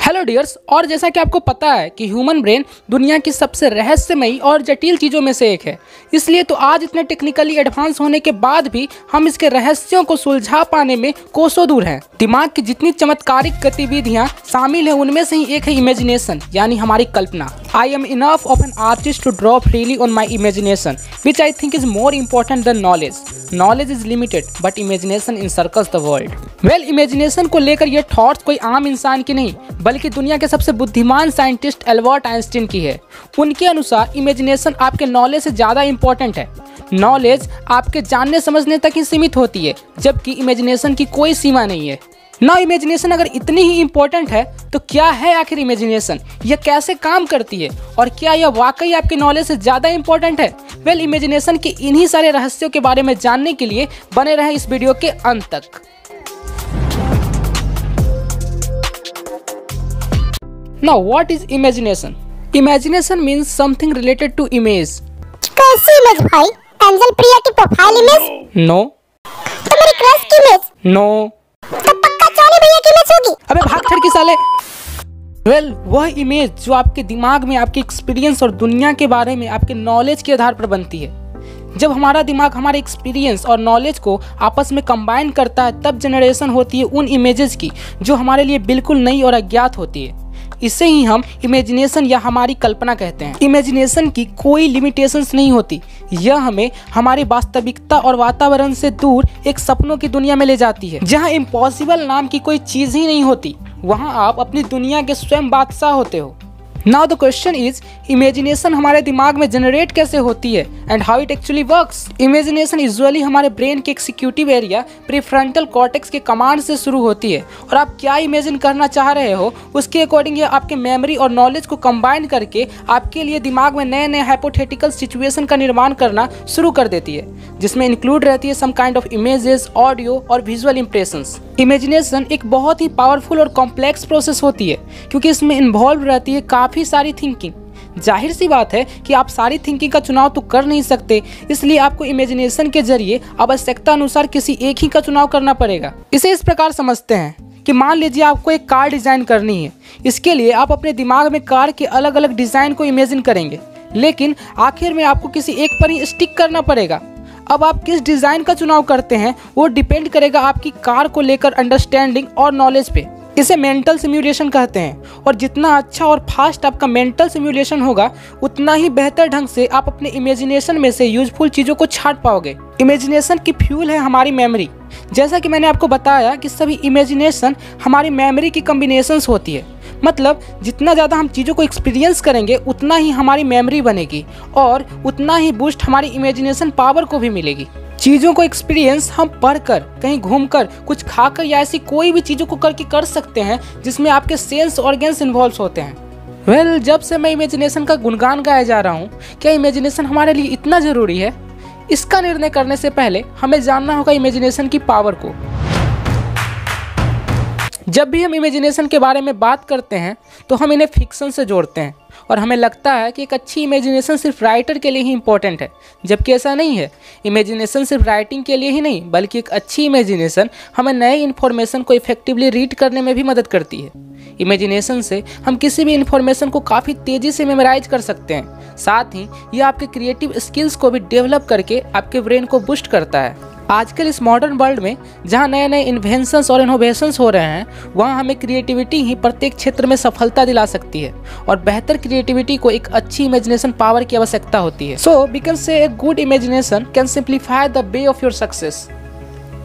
Hello dears, और जैसा कि आपको पता है कि ह्यूमन ब्रेन दुनिया की सबसे रहस्यमयी और जटिल चीज़ों में से एक है। इसलिए तो आज इतने टेक्निकली एडवांस होने के बाद भी हम इसके रहस्यों को सुलझा पाने में कोसों दूर हैं। दिमाग की जितनी चमत्कारिक गतिविधियां शामिल हैं उनमें से ही एक है इमेजिनेशन, यानी हमारी कल्पना। I am enough of an artist to draw freely on my imagination which I think is more important than knowledge. Knowledge is limited but imagination encircles the world. Well, imagination को लेकर ये thoughts कोई आम इंसान की नहीं बल्कि दुनिया के सबसे बुद्धिमान साइंटिस्ट एल्बर्ट आइंस्टीन की है। उनके अनुसार इमेजिनेशन आपके नॉलेज से ज़्यादा इंपॉर्टेंट है। नॉलेज आपके जानने समझने तक ही सीमित होती है, जबकि इमेजिनेशन की कोई सीमा नहीं है। ना इमेजिनेशन अगर इतनी ही इम्पोर्टेंट है तो क्या है आखिर इमेजिनेशन, यह कैसे काम करती है और क्या यह वाकई आपके नॉलेज से ज़्यादा इम्पोर्टेंट है? वेल, इमेजिनेशन के इन्हीं सारे रहस्यों के बारे में जानने के लिए बने रहें इस वीडियो के अंत तक। Now, what is imagination? Imagination means something related to image. कैसी इमेज भाई? एंजल प्रिया की प्रोफाइल इमेज? No. तो मेरी क्रश की इमेज? No. तो पक्का जॉनी भैया की इमेज होगी? अबे भाग ठड़की साले। वेल, वह इमेज जो आपके दिमाग में आपके एक्सपीरियंस और दुनिया के बारे में आपके नॉलेज के आधार पर बनती है। जब हमारा दिमाग हमारे एक्सपीरियंस और नॉलेज को आपस में कंबाइन करता है तब जनरेशन होती है उन इमेजेस की जो हमारे लिए बिल्कुल नई और अज्ञात होती है। इसे ही हम इमेजिनेशन या हमारी कल्पना कहते हैं। इमेजिनेशन की कोई लिमिटेशंस नहीं होती। यह हमें हमारी वास्तविकता और वातावरण से दूर एक सपनों की दुनिया में ले जाती है, जहां इम्पॉसिबल नाम की कोई चीज़ ही नहीं होती। वहां आप अपनी दुनिया के स्वयं बादशाह होते हो। Now the question is, imagination हमारे दिमाग में जनरेट कैसे होती है and how it actually works. Imagination usually हमारे ब्रेन के एक्सिक्यूटिव एरिया प्रीफ्रंटल कॉर्टेक्स के कमांड से शुरू होती है, और आप क्या इमेजिन करना चाह रहे हो उसके अकॉर्डिंग ये आपके मेमोरी और नॉलेज को कंबाइन करके आपके लिए दिमाग में नए नए हाइपोथेटिकल सिचुएशन का निर्माण करना शुरू कर देती है, जिसमें इंक्लूड रहती है some kind of images, audio और विजुअल इंप्रेशंस। इमेजिनेशन एक बहुत ही पावरफुल और कॉम्प्लेक्स प्रोसेस होती है क्योंकि इसमें इन्वॉल्व रहती है काफ़ी सारी थिंकिंग। जाहिर सी बात है कि आप सारी थिंकिंग का चुनाव तो कर नहीं सकते, इसलिए आपको इमेजिनेशन के जरिए आवश्यकता अनुसार किसी एक ही का चुनाव करना पड़ेगा। इसे इस प्रकार समझते हैं कि मान लीजिए आपको एक कार डिज़ाइन करनी है। इसके लिए आप अपने दिमाग में कार के अलग अलग डिज़ाइन को इमेजिन करेंगे, लेकिन आखिर में आपको किसी एक पर ही स्टिक करना पड़ेगा। अब आप किस डिज़ाइन का चुनाव करते हैं वो डिपेंड करेगा आपकी कार को लेकर अंडरस्टैंडिंग और नॉलेज पे। इसे मेंटल सिमुलेशन कहते हैं, और जितना अच्छा और फास्ट आपका मेंटल सिमुलेशन होगा उतना ही बेहतर ढंग से आप अपने इमेजिनेशन में से यूजफुल चीज़ों को छांट पाओगे। इमेजिनेशन की फ्यूल है हमारी मेमोरी। जैसा कि मैंने आपको बताया कि सभी इमेजिनेशन हमारी मेमोरी की कम्बिनेशंस होती है। मतलब जितना ज़्यादा हम चीज़ों को एक्सपीरियंस करेंगे उतना ही हमारी मेमोरी बनेगी और उतना ही बूस्ट हमारी इमेजिनेशन पावर को भी मिलेगी। चीज़ों को एक्सपीरियंस हम पढ़कर, कहीं घूमकर, कुछ खाकर या ऐसी कोई भी चीज़ों को करके कर सकते हैं जिसमें आपके सेंस ऑर्गन्स इन्वॉल्व होते हैं। वेल, जब से मैं इमेजिनेशन का गुणगान गाया जा रहा हूँ, क्या इमेजिनेशन हमारे लिए इतना ज़रूरी है? इसका निर्णय करने से पहले हमें जानना होगा इमेजिनेशन की पावर को। जब भी हम इमेजिनेशन के बारे में बात करते हैं तो हम इन्हें फिक्शन से जोड़ते हैं, और हमें लगता है कि एक अच्छी इमेजिनेशन सिर्फ राइटर के लिए ही इंपॉर्टेंट है, जबकि ऐसा नहीं है। इमेजिनेशन सिर्फ राइटिंग के लिए ही नहीं बल्कि एक अच्छी इमेजिनेशन हमें नए इन्फॉर्मेशन को इफेक्टिवली रीड करने में भी मदद करती है। इमेजिनेशन से हम किसी भी इन्फॉर्मेशन को काफ़ी तेज़ी से मेमोराइज कर सकते हैं। साथ ही यह आपके क्रिएटिव स्किल्स को भी डेवलप करके आपके ब्रेन को बूस्ट करता है। आजकल इस मॉडर्न वर्ल्ड में जहाँ नए नए इन्वेंशंस और इनोवेशंस हो रहे हैं, वहाँ हमें क्रिएटिविटी ही प्रत्येक क्षेत्र में सफलता दिला सकती है, और बेहतर क्रिएटिविटी को एक अच्छी इमेजिनेशन पावर की आवश्यकता होती है। सो we can say a good imagination can simplify the way of your success.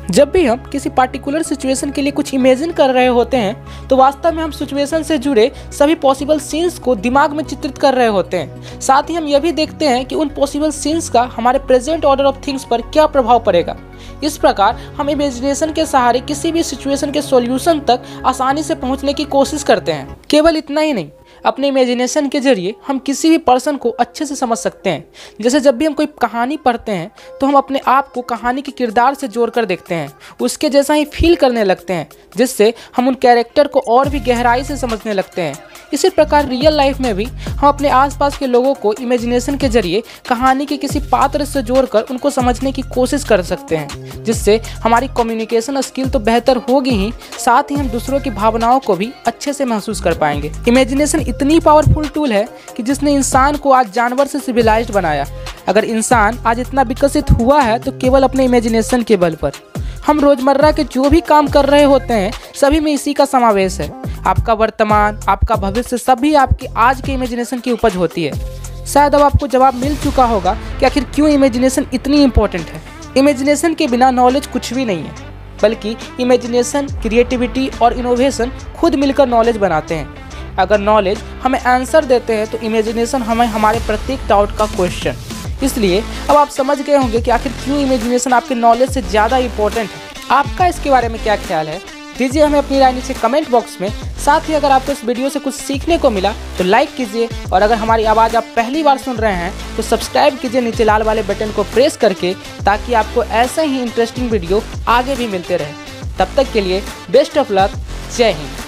जब भी हम किसी पार्टिकुलर सिचुएशन के लिए कुछ इमेजिन कर रहे होते हैं तो वास्तव में हम सिचुएशन से जुड़े सभी पॉसिबल सीन्स को दिमाग में चित्रित कर रहे होते हैं। साथ ही हम यह भी देखते हैं कि उन पॉसिबल सीन्स का हमारे प्रेजेंट ऑर्डर ऑफ थिंग्स पर क्या प्रभाव पड़ेगा। इस प्रकार हम इमेजिनेशन के सहारे किसी भी सिचुएशन के सॉल्यूशन तक आसानी से पहुंचने की कोशिश करते हैं। केवल इतना ही नहीं, अपने इमेजिनेशन के जरिए हम किसी भी पर्सन को अच्छे से समझ सकते हैं। जैसे जब भी हम कोई कहानी पढ़ते हैं तो हम अपने आप को कहानी के किरदार से जोड़कर देखते हैं, उसके जैसा ही फील करने लगते हैं, जिससे हम उन कैरेक्टर को और भी गहराई से समझने लगते हैं। इसी प्रकार रियल लाइफ में भी हम अपने आसपास के लोगों को इमेजिनेशन के जरिए कहानी के किसी पात्र से जोड़कर उनको समझने की कोशिश कर सकते हैं, जिससे हमारी कम्युनिकेशन स्किल तो बेहतर होगी ही, साथ ही हम दूसरों की भावनाओं को भी अच्छे से महसूस कर पाएंगे। इमेजिनेशन इतनी पावरफुल टूल है कि जिसने इंसान को आज जानवर से सिविलाइज्ड बनाया। अगर इंसान आज इतना विकसित हुआ है तो केवल अपने इमेजिनेशन के बल पर। हम रोजमर्रा के जो भी काम कर रहे होते हैं सभी में इसी का समावेश है। आपका वर्तमान, आपका भविष्य सभी आपके आज के इमेजिनेशन की उपज होती है। शायद अब आपको जवाब मिल चुका होगा कि आखिर क्यों इमेजिनेशन इतनी इंपॉर्टेंट है। इमेजिनेशन के बिना नॉलेज कुछ भी नहीं है, बल्कि इमेजिनेशन, क्रिएटिविटी और इनोवेशन खुद मिलकर नॉलेज बनाते हैं। अगर नॉलेज हमें आंसर देते हैं तो इमेजिनेशन हमें हमारे प्रत्येक डाउट का क्वेश्चन। इसलिए अब आप समझ गए होंगे कि आखिर क्यों इमेजिनेशन आपके नॉलेज से ज़्यादा इंपॉर्टेंट है। आपका इसके बारे में क्या ख्याल है? दीजिए हमें अपनी राय नीचे कमेंट बॉक्स में। साथ ही अगर आपको इस वीडियो से कुछ सीखने को मिला तो लाइक कीजिए, और अगर हमारी आवाज़ आप पहली बार सुन रहे हैं तो सब्सक्राइब कीजिए नीचे लाल वाले बटन को प्रेस करके, ताकि आपको ऐसे ही इंटरेस्टिंग वीडियो आगे भी मिलते रहे। तब तक के लिए बेस्ट ऑफ लक। जय हिंद।